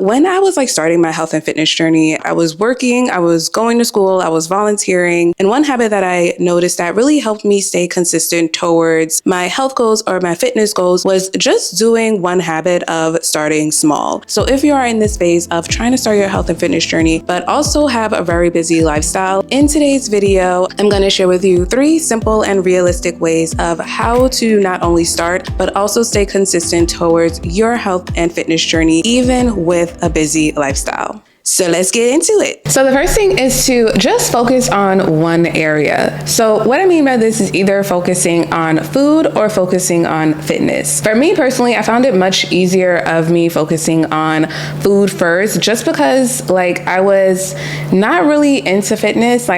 When I was starting my health and fitness journey, I was working, I was going to school, I was volunteering. And one habit that I noticed that really helped me stay consistent towards my health goals or my fitness goals was just doing one habit of starting small. So if you are in this phase of trying to start your health and fitness journey, but also have a very busy lifestyle, in today's video, I'm going to share with you 3 simple and realistic ways of how to not only start, but also stay consistent towards your health and fitness journey, even with a busy lifestyle. So let's get into it. So the first thing is to just focus on one area. So what I mean by this is either focusing on food or focusing on fitness. For me personally, I found it much easier of me focusing on food first, just because I was not really into fitness.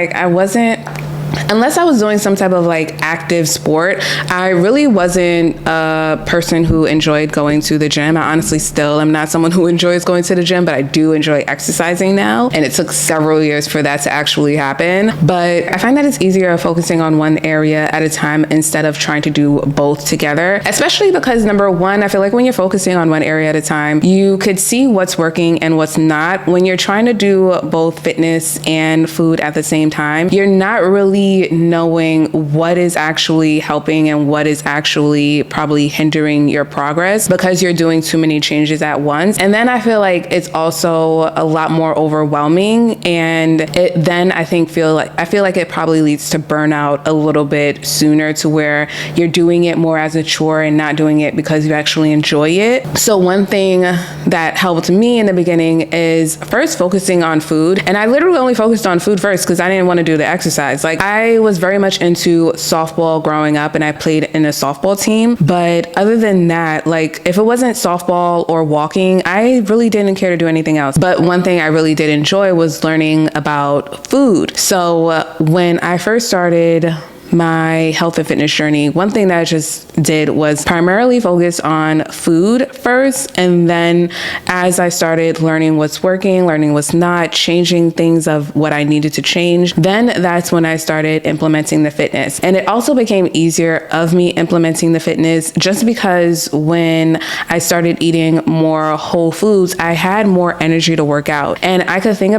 Unless I was doing some type of active sport, I really wasn't a person who enjoyed going to the gym. I honestly still am not someone who enjoys going to the gym, but I do enjoy exercising now. And it took several years for that to actually happen. But I find that it's easier focusing on one area at a time instead of trying to do both together, especially because number one, I feel like when you're focusing on one area at a time, you could see what's working and what's not. When you're trying to do both fitness and food at the same time, you're not really knowing what is actually helping and what is actually probably hindering your progress because you're doing too many changes at once. And then I feel like it's also a lot more overwhelming, and I feel like it probably leads to burnout a little bit sooner, to where you're doing it more as a chore and not doing it because you actually enjoy it. So one thing that helped me in the beginning is first focusing on food. And I literally only focused on food first because I didn't want to do the exercise. I was very much into softball growing up, and I played in a softball team. But other than that, if it wasn't softball or walking, I really didn't care to do anything else. But one thing I really did enjoy was learning about food. So when I first started my health and fitness journey, one thing that I just did was primarily focus on food first. And then as I started learning what's working, learning what's not, changing things of what I needed to change, then that's when I started implementing the fitness. And it also became easier of me implementing the fitness just because when I started eating more whole foods, I had more energy to work out. And I could think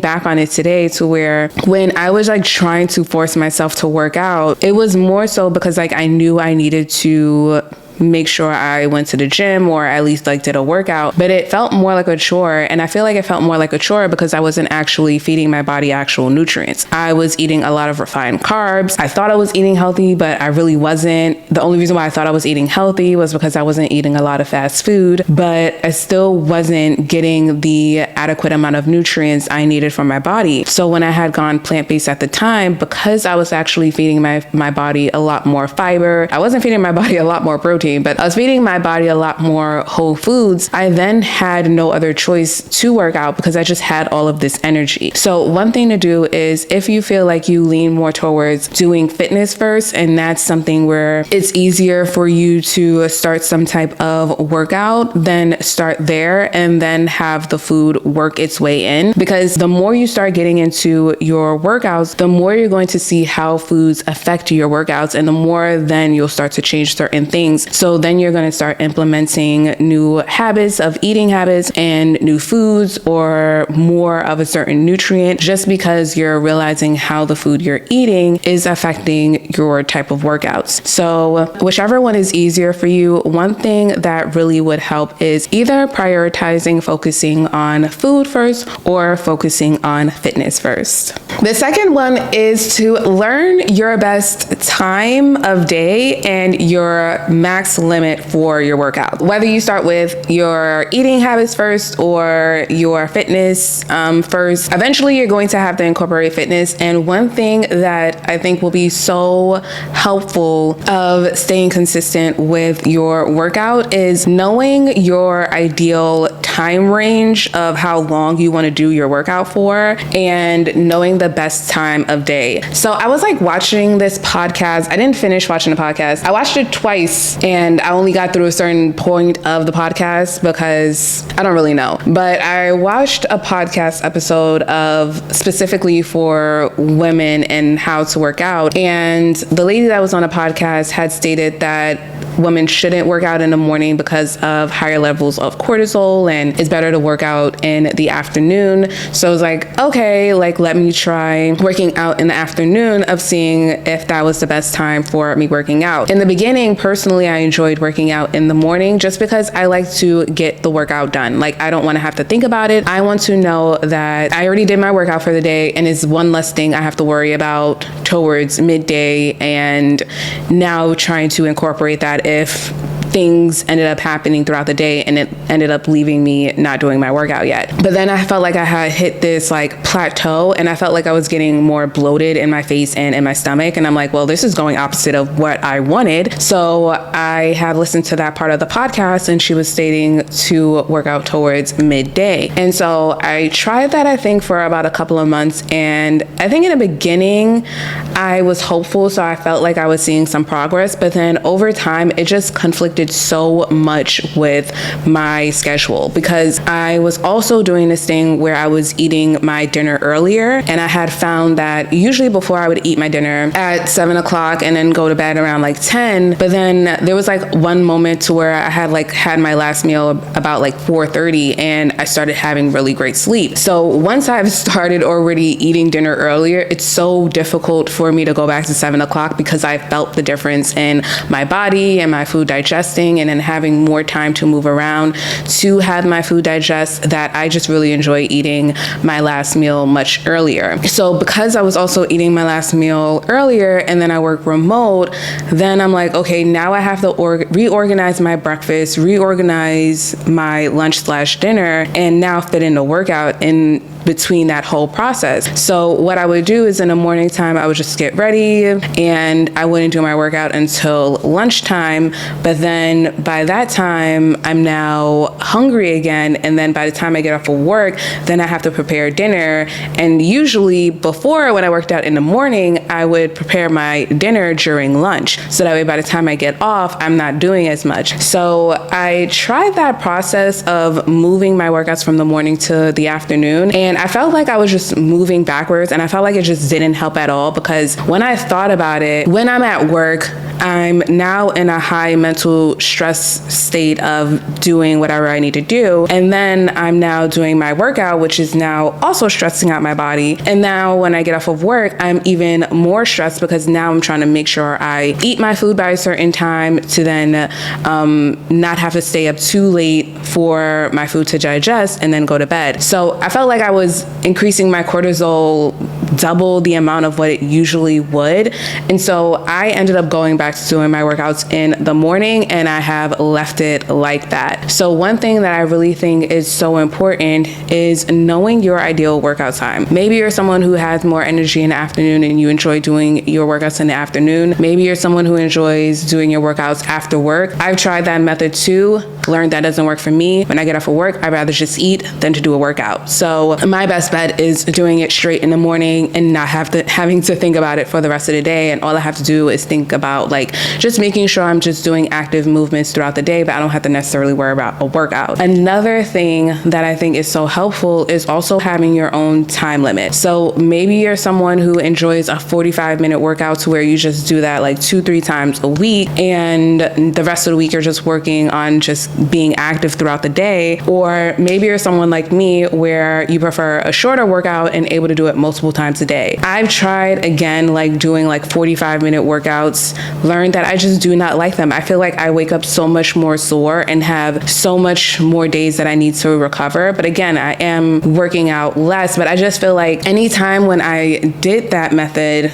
back on it today, to where when I was trying to force myself to work out, it was more so because I knew I needed to make sure I went to the gym, or at least did a workout, but it felt more like a chore. And I feel like it felt more like a chore because I wasn't actually feeding my body actual nutrients. I was eating a lot of refined carbs. I thought I was eating healthy, but I really wasn't. The only reason why I thought I was eating healthy was because I wasn't eating a lot of fast food, but I still wasn't getting the adequate amount of nutrients I needed from my body. So when I had gone plant-based at the time, because I was actually feeding my body a lot more fiber, I wasn't feeding my body a lot more protein, but I was feeding my body a lot more whole foods. I then had no other choice to work out because I just had all of this energy. So one thing to do is, if you feel like you lean more towards doing fitness first, and that's something where it's easier for you to start some type of workout, then start there and then have the food work its way in. Because the more you start getting into your workouts, the more you're going to see how foods affect your workouts, and the more then you'll start to change certain things. So then you're going to start implementing new habits of eating habits and new foods, or more of a certain nutrient, just because you're realizing how the food you're eating is affecting your type of workouts. So whichever one is easier for you, one thing that really would help is either prioritizing focusing on food first or focusing on fitness first. The second one is to learn your best time of day and your max limit for your workout. Whether you start with your eating habits first or your fitness first, eventually you're going to have to incorporate fitness. And one thing that I think will be so helpful of staying consistent with your workout is knowing your ideal time range of how long you want to do your workout for, and knowing the best time of day. So I was watching this podcast. I didn't finish watching the podcast. I watched it twice, and I only got through a certain point of the podcast because I don't really know. But I watched a podcast episode of specifically for women and how to work out. And the lady that was on a podcast had stated that women shouldn't work out in the morning because of higher levels of cortisol, and it's better to work out in the afternoon. So I was like, okay, like let me try working out in the afternoon, of seeing if that was the best time for me working out. In the beginning, personally, I enjoyed working out in the morning just because I like to get the workout done. Like, I don't want to have to think about it. I want to know that I already did my workout for the day, and it's one less thing I have to worry about towards midday, and now trying to incorporate that if things ended up happening throughout the day and it ended up leaving me not doing my workout yet. But then I felt like I had hit this like plateau, and I felt like I was getting more bloated in my face and in my stomach. And I'm like, well, this is going opposite of what I wanted. So I have listened to that part of the podcast, and she was stating to work out towards midday. And so I tried that, I think, for about a couple of months. And I think in the beginning, I was hopeful. So I felt like I was seeing some progress. But then over time, it just conflicted so much with my schedule, because I was also doing this thing where I was eating my dinner earlier, and I had found that usually before I would eat my dinner at 7 o'clock and then go to bed around like 10, but then there was like one moment to where I had my last meal about like 4:30, and I started having really great sleep. So once I've started already eating dinner earlier, it's so difficult for me to go back to 7 o'clock, because I felt the difference in my body and my food digesting, and then having more time to move around to have my food digest, that I just really enjoy eating my last meal much earlier. So because I was also eating my last meal earlier, and then I work remote, then I'm like, okay, now I have to reorganize my breakfast, reorganize my lunch/dinner, and now fit in a workout in between that whole process. So what I would do is in the morning time, I would just get ready, and I wouldn't do my workout until lunchtime. But then by that time, I'm now hungry again. And then by the time I get off of work, then I have to prepare dinner. And usually before, when I worked out in the morning, I would prepare my dinner during lunch. So that way, by the time I get off, I'm not doing as much. So I tried that process of moving my workouts from the morning to the afternoon. And I felt like I was just moving backwards, and I felt like it just didn't help at all, because when I thought about it, when I'm at work, I'm now in a high mental stress state of doing whatever I need to do. And then I'm now doing my workout, which is now also stressing out my body. And now when I get off of work, I'm even more stressed, because now I'm trying to make sure I eat my food by a certain time to then not have to stay up too late for my food to digest and then go to bed. So I felt like I was increasing my cortisol double the amount of what it usually would. And so I ended up going back to doing my workouts in the morning, and I have left it like that. So one thing that I really think is so important is knowing your ideal workout time. Maybe you're someone who has more energy in the afternoon and you enjoy doing your workouts in the afternoon. Maybe you're someone who enjoys doing your workouts after work. I've tried that method too, learned that doesn't work for me. When I get off of work, I'd rather just eat than to do a workout. So my best bet is doing it straight in the morning and not having to think about it for the rest of the day. And all I have to do is think about like just making sure I'm just doing active movements throughout the day, but I don't have to necessarily worry about a workout. Another thing that I think is so helpful is also having your own time limit. So maybe you're someone who enjoys a 45-minute workout to where you just do that like 2-3 times a week, and the rest of the week you're just working on just being active throughout the day. Or maybe you're someone like me where you prefer a shorter workout and able to do it multiple times a day. I've tried again, like doing like 45-minute workouts, learned that I just do not like them. I feel like I wake up so much more sore and have so much more days that I need to recover. But again, I am working out less, but I just feel like anytime when I did that method,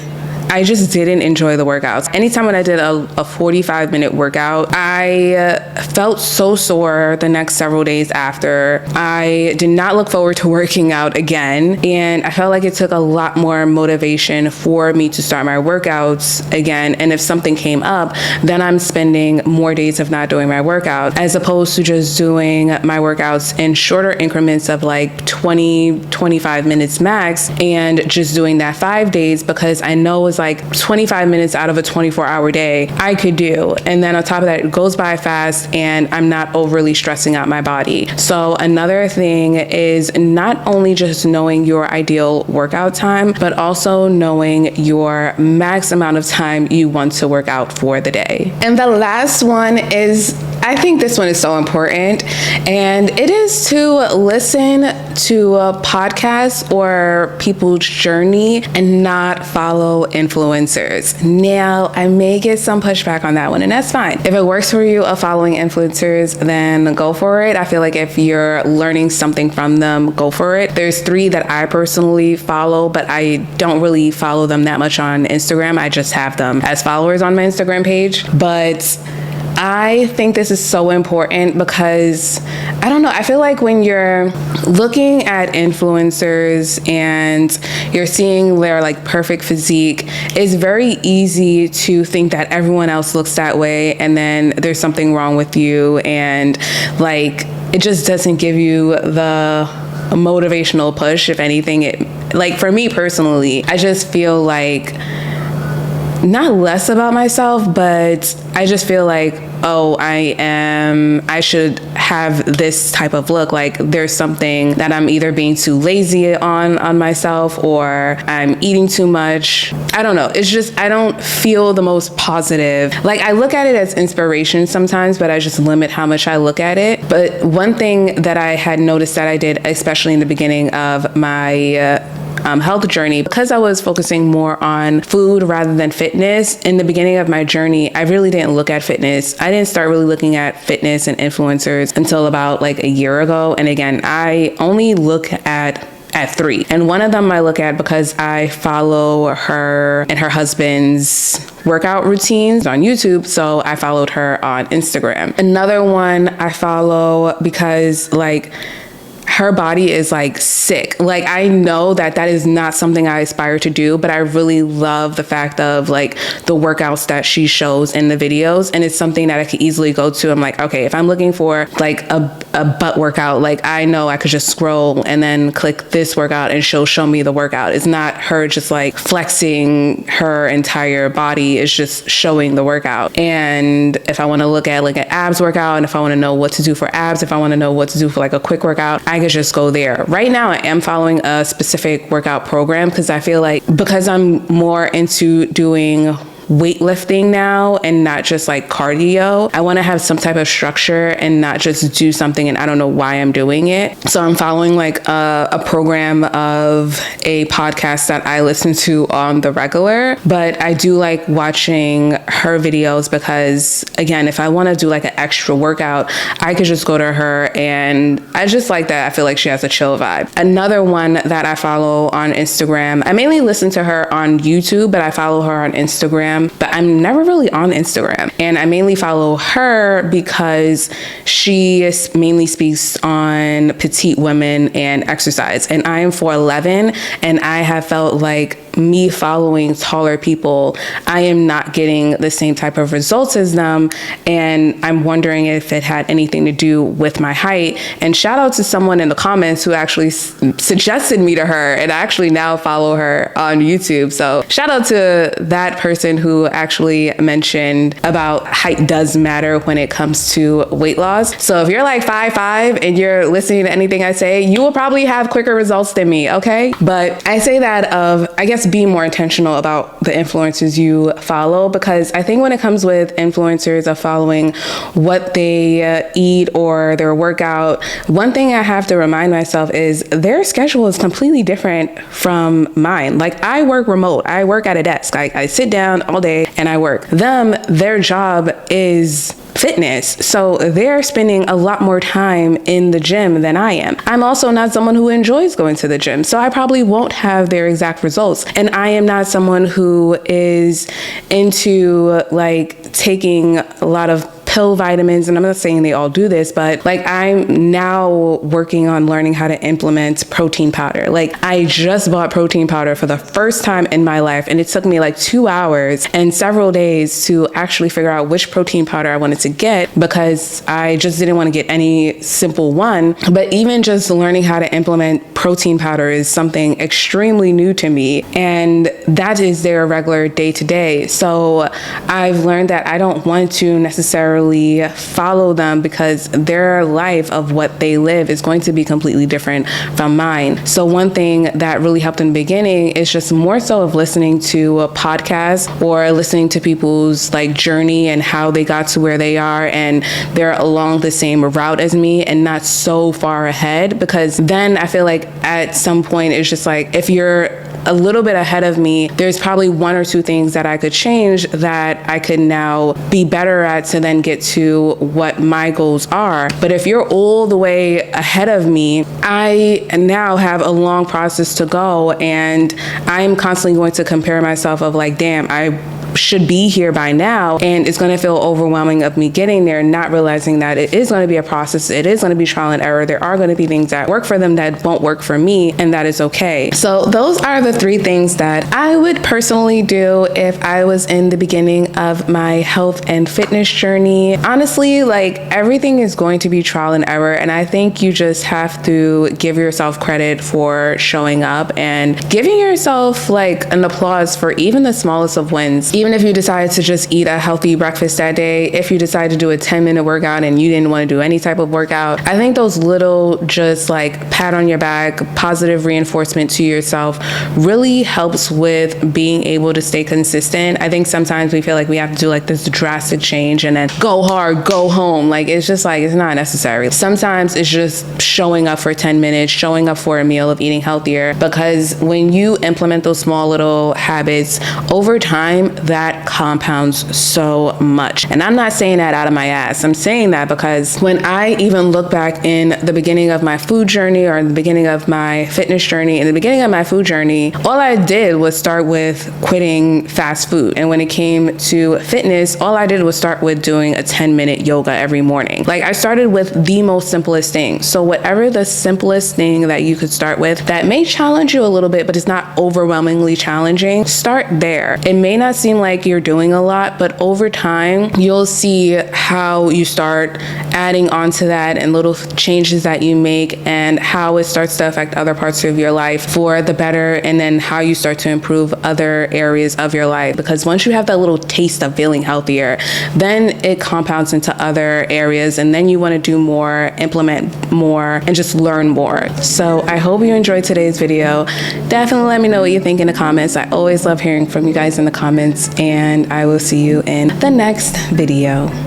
I just didn't enjoy the workouts. Anytime when I did a 45-minute workout, I felt so sore the next several days after. I did not look forward to working out again. And I felt like it took a lot more motivation for me to start my workouts again. And if something came up, then I'm spending more days of not doing my workout, as opposed to just doing my workouts in shorter increments of like 20, 25 minutes max, and just doing that 5 days, because I know as was like 25 minutes out of a 24-hour day, I could do. And then on top of that, it goes by fast and I'm not overly stressing out my body. So another thing is not only just knowing your ideal workout time, but also knowing your max amount of time you want to work out for the day. And the last one is, I think this one is so important, and it is to listen to podcasts or people's journey and not follow influencers. Now, I may get some pushback on that one, and that's fine. If it works for you of following influencers, then go for it. I feel like if you're learning something from them, go for it. There's 3 that I personally follow, but I don't really follow them that much on Instagram. I just have them as followers on my Instagram page. But I think this is so important because, I don't know, I feel like when you're looking at influencers and you're seeing their like perfect physique, it's very easy to think that everyone else looks that way and then there's something wrong with you, and like it just doesn't give you the motivational push. If anything, it, like for me personally, I just feel like not less about myself, but I just feel like, oh, I should have this type of look. Like there's something that I'm either being too lazy on myself, or I'm eating too much. I don't know. It's just, I don't feel the most positive. Like I look at it as inspiration sometimes, but I just limit how much I look at it. But one thing that I had noticed that I did, especially in the beginning of my health journey, because I was focusing more on food rather than fitness. In the beginning of my journey, I really didn't look at fitness. I didn't start really looking at fitness and influencers until about like a year ago. And again, I only look at 3. And one of them I look at because I follow her and her husband's workout routines on YouTube. So I followed her on Instagram. Another one I follow because like her body is like sick. Like I know that is not something I aspire to do, but I really love the fact of like the workouts that she shows in the videos. And it's something that I could easily go to. I'm like, okay, if I'm looking for like a butt workout, like I know I could just scroll and then click this workout and she'll show me the workout. It's not her just like flexing her entire body. It's just showing the workout. And if I want to look at like an abs workout, and if I want to know what to do for abs, if I want to know what to do for like a quick workout, I could just go there. Right now, I am following a specific workout program because I feel like because I'm more into doing weightlifting now and not just like cardio, I want to have some type of structure and not just do something and I don't know why I'm doing it. So I'm following like a program of a podcast that I listen to on the regular, but I do like watching her videos because again, if I want to do like an extra workout, I could just go to her, and I just like that. I feel like she has a chill vibe. Another one that I follow on Instagram, I mainly listen to her on YouTube, but I follow her on Instagram. But I'm never really on Instagram. And I mainly follow her because she mainly speaks on petite women and exercise. And I am 4'11", and I have felt like me following taller people, I am not getting the same type of results as them. And I'm wondering if it had anything to do with my height. And shout out to someone in the comments who actually suggested me to her, and I actually now follow her on YouTube. So shout out to that person who actually mentioned about height does matter when it comes to weight loss. So if you're like 5'5" and you're listening to anything I say, you will probably have quicker results than me, okay? But I say that of, I guess, be more intentional about the influencers you follow, because I think when it comes with influencers of following what they eat or their workout, one thing I have to remind myself is their schedule is completely different from mine. Like I work remote, I work at a desk, I sit down all day and I work. Their job is fitness. So they're spending a lot more time in the gym than I am. I'm also not someone who enjoys going to the gym, so I probably won't have their exact results. And I am not someone who is into like taking a lot of pill vitamins, and I'm not saying they all do this, but like I'm now working on learning how to implement protein powder. Like I just bought protein powder for the first time in my life, and it took me like 2 hours and several days to actually figure out which protein powder I wanted to get, because I just didn't want to get any simple one. But even just learning how to implement protein powder is something extremely new to me, and that is their regular day to day. So I've learned that I don't want to necessarily follow them, because their life of what they live is going to be completely different from mine. So one thing that really helped in the beginning is just more so of listening to a podcast or listening to people's like journey and how they got to where they are, and they're along the same route as me and not so far ahead, because then I feel like at some point it's just like, if you're a little bit ahead of me, there's probably one or two things that I could change that I could now be better at to then get to what my goals are. But if you're all the way ahead of me, I now have a long process to go, and I'm constantly going to compare myself of like, damn, I should be here by now, and it's going to feel overwhelming of me getting there, not realizing that it is going to be a process. It is going to be trial and error. There are going to be things that work for them that won't work for me, and that is okay. So those are the 3 things that I would personally do if I was in the beginning of my health and fitness journey. Honestly, like everything is going to be trial and error, and I think you just have to give yourself credit for showing up and giving yourself like an applause for even the smallest of wins. Even if you decide to just eat a healthy breakfast that day, if you decide to do a 10-minute workout and you didn't want to do any type of workout, I think those little just like pat on your back, positive reinforcement to yourself really helps with being able to stay consistent. I think sometimes we feel like we have to do like this drastic change and then go hard, go home. Like it's just like, it's not necessary. Sometimes it's just showing up for 10 minutes, showing up for a meal of eating healthier, because when you implement those small little habits over time, that compounds so much. And I'm not saying that out of my ass. I'm saying that because when I even look back in the beginning of my food journey, or in the beginning of my fitness journey, in the beginning of my food journey, all I did was start with quitting fast food. And when it came to fitness, all I did was start with doing a 10-minute yoga every morning. Like I started with the most simplest thing. So whatever the simplest thing that you could start with that may challenge you a little bit, but it's not overwhelmingly challenging, start there. It may not seem like you're doing a lot, but over time, you'll see how you start adding on to that and little changes that you make, and how it starts to affect other parts of your life for the better, and then how you start to improve other areas of your life. Because once you have that little taste of feeling healthier, then it compounds into other areas, and then you want to do more, implement more, and just learn more. So I hope you enjoyed today's video. Definitely let me know what you think in the comments. I always love hearing from you guys in the comments, and I will see you in the next video.